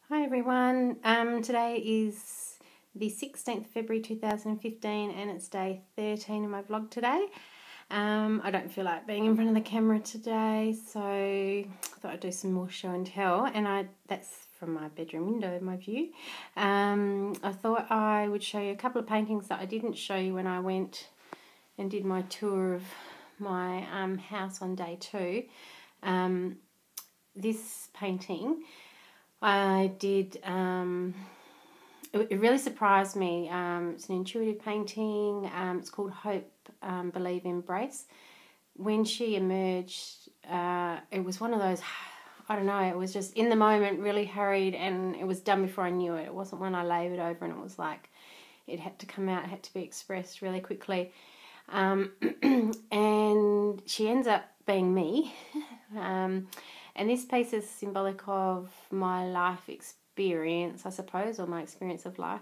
Hi everyone, today is the 16th of February 2015 and it's day 13 of my vlog today. I don't feel like being in front of the camera today, so I thought I'd do some more show and tell, and that's from my bedroom window, my view. I thought I would show you a couple of paintings that I didn't show you when I went and did my tour of my house on day 2. This painting I did, it really surprised me. It's an intuitive painting. It's called Hope, Believe, Embrace. When she emerged, it was one of those, I don't know, it was just in the moment, really hurried, and it was done before I knew it. It wasn't one I laboured over, and it was like it had to come out, it had to be expressed really quickly. And she ends up being me. And this piece is symbolic of my life experience, I suppose, or my experience of life.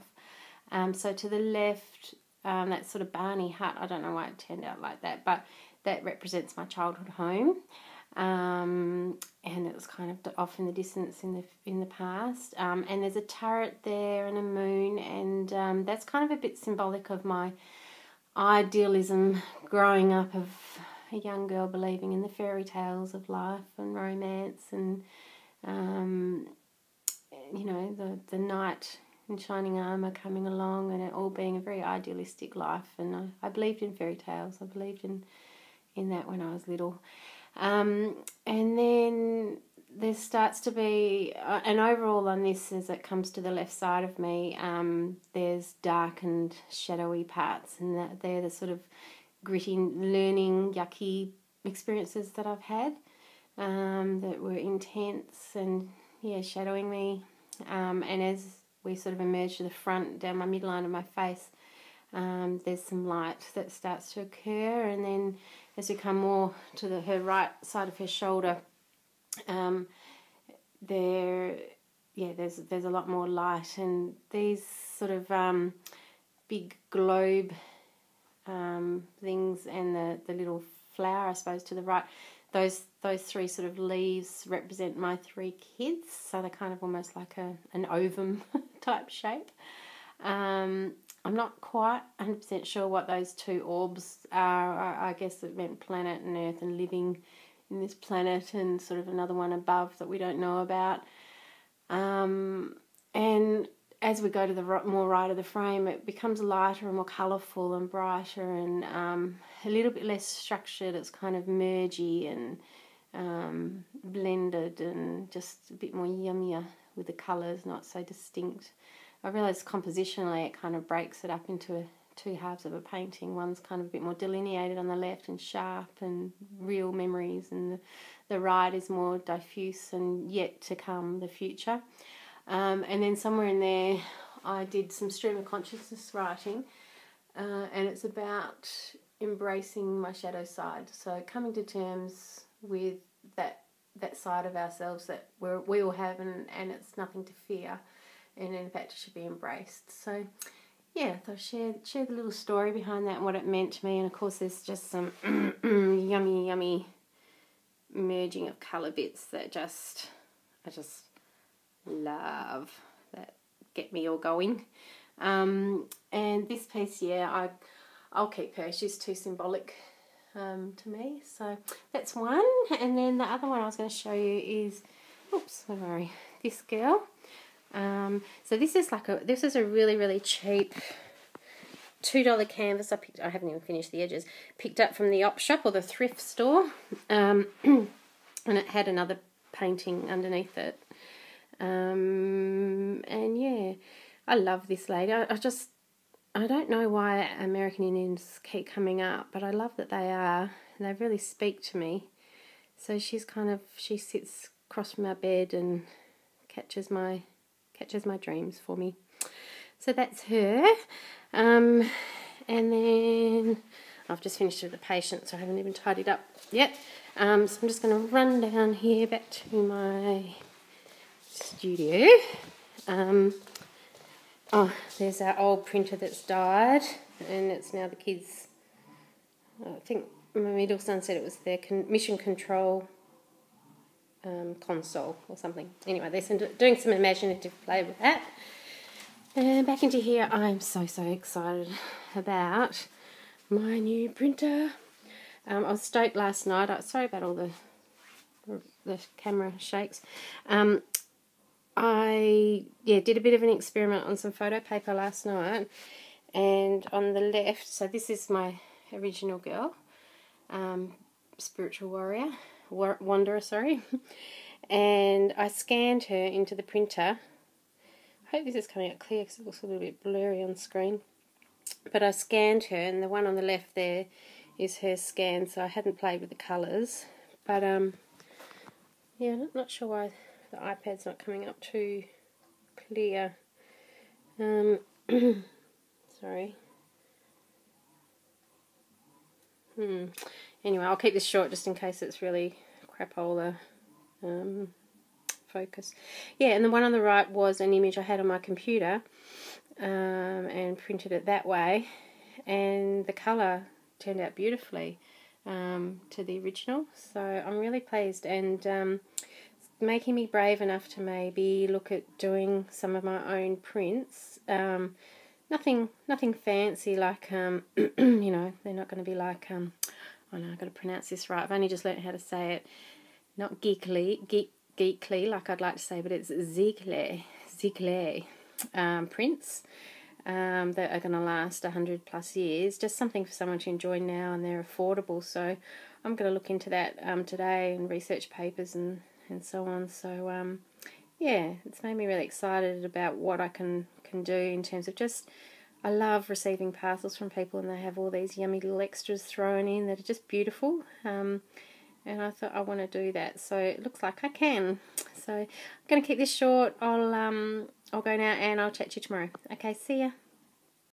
So to the left, that sort of Barney hut, I don't know why it turned out like that, but that represents my childhood home. And it was kind of off in the distance in the past. And there's a turret there and a moon, and that's kind of a bit symbolic of my idealism growing up of a young girl believing in the fairy tales of life and romance, and you know, the knight in shining armour coming along, and it all being a very idealistic life. And I believed in fairy tales. I believed in that when I was little. And then there starts to be an overall on this as it comes to the left side of me. There's dark and shadowy parts, and they're the sort of gritty, learning, yucky experiences that I've had that were intense and, yeah, shadowing me. And as we sort of emerge to the front, down my midline of my face, there's some light that starts to occur, and then as we come more to her right side of her shoulder, there's a lot more light, and these sort of big globe things, and the little flower, I suppose, to the right, those three sort of leaves represent my 3 kids, so they're kind of almost like an ovum type shape. I'm not quite 100% sure what those 2 orbs are. I guess it meant planet and earth and living in this planet, and sort of another one above that we don't know about. And as we go to the more right of the frame, it becomes lighter and more colourful and brighter, and a little bit less structured. It's kind of mergy and blended, and just a bit more yummier with the colours, not so distinct. I realise compositionally it kind of breaks it up into 2 halves of a painting. One's kind of a bit more delineated on the left and sharp and real memories, and the right is more diffuse and yet to come, the future. And then somewhere in there I did some stream of consciousness writing, and it's about embracing my shadow side. So coming to terms with that side of ourselves that we all have, and it's nothing to fear, and in fact it should be embraced. So yeah, so I shared the little story behind that and what it meant to me, and of course there's just some yummy merging of colour bits that I just love, that get me all going. And this piece, yeah, I'll keep her. She's too symbolic to me. So that's one. And then the other one I was going to show you is, oops, sorry, this girl. So this is a really cheap $2 canvas I haven't even finished the edges, picked up from the op shop or the thrift store, and it had another painting underneath it. And yeah, I love this lady. I don't know why American Indians keep coming up, but I love that they are. They really speak to me. So she sits across from our bed and catches my dreams for me. So that's her. And then I've just finished with the patient, so I haven't even tidied up yet. So I'm just going to run down here back to my studio. There's our old printer that's died, and it's now the kids. I think my middle son said it was their mission control console or something. Anyway, they're doing some imaginative play with that. And back into here, I'm so excited about my new printer. I was stoked last night. Sorry about all the camera shakes. I did a bit of an experiment on some photo paper last night, and on the left, so this is my original girl, spiritual wanderer, sorry, and I scanned her into the printer. I hope this is coming out clear because it looks a little bit blurry on screen, but I scanned her, and the one on the left there is her scan, so I hadn't played with the colours, but yeah, not sure why the iPad's not coming up too clear. Sorry. Anyway, I'll keep this short just in case it's really crapola focus. Yeah, and the one on the right was an image I had on my computer and printed it that way, and the colour turned out beautifully to the original, so I'm really pleased, and making me brave enough to maybe look at doing some of my own prints. Nothing fancy, like you know, they're not going to be like oh no, I've got to pronounce this right. I've only just learned how to say it. Not geekly like I'd like to say, but it's Ziegler prints that are going to last 100+ years. Just something for someone to enjoy now, and they're affordable. So I'm going to look into that today and research papers and so on. So yeah, it's made me really excited about what I can do in terms of just, I love receiving parcels from people, and they have all these yummy little extras thrown in that are just beautiful. And I thought I want to do that, so it looks like I can. So I'm going to keep this short. I'll go now, and I'll chat to you tomorrow. Okay, see ya.